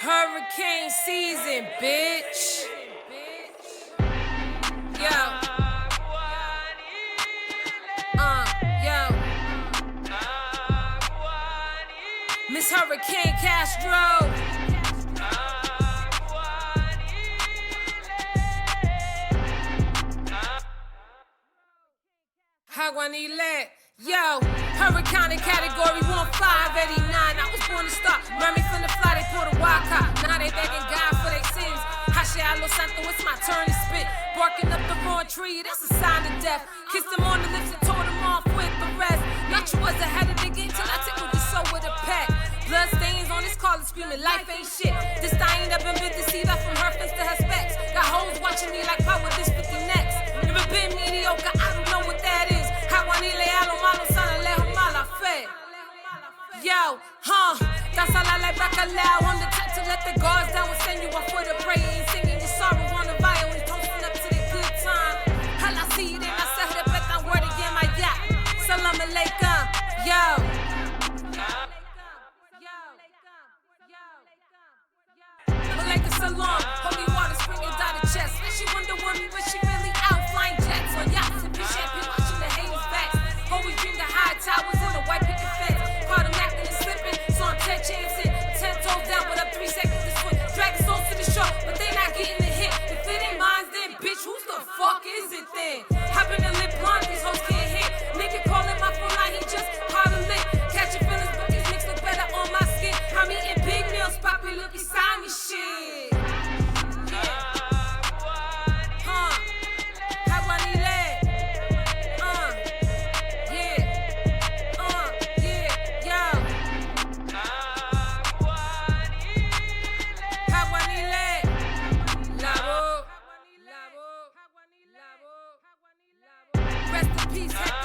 Hurricane season, bitch. Yo. Yo. Miss Hurricane-Castro. Haguanile. Yo, Hurricane category 1589. I was born to start. Run me from the fly, they pour the wild cop. Now they begging God for their sins. Hashe a lo santo, it's my turn to spit. Barking up the wrong tree, that's a sign of death. Kissed him on the lips and told him off with the rest. Not you was ahead of the game till I tickled your soul with a peck. Blood stains on his collar screaming, life ain't shit. This I ain't never been deceived from her fence to her specs. Got hoes watching me like power this 50 next. Never been mediocre, I don't know what that is. Haguanile a lo malo, sana lejos mala fe. Yo, that's all I like bacalao. On the top to let the guards down and send you off with a prayer and singing your sorrow on the violin, toasting up to the good time. Hala see it and I said the bet I'm word again, my yacht. Salam alaikum, yo. Malika salam, holy water springing down the chest. And she wonder woman, but she really out flying jets on yachts and be champagne watching the haters' backs. Always dreamed of high towers and a white picket fence. Caught him acting and slipping, so I'm 10 chancing. 10 toes down, but up 3 seconds this foot. Dragging souls to the shore, but they not getting the hit. If it ain't mine, then bitch, whose the fuck is it then? Hopping the lip blind, these hoes can't hit. Nigga calling my phone line, he just caught a lick. Catching feelings, but these licks look better on my skin. I'm eating big meals, poppy look beside me, shit. Rest in peace.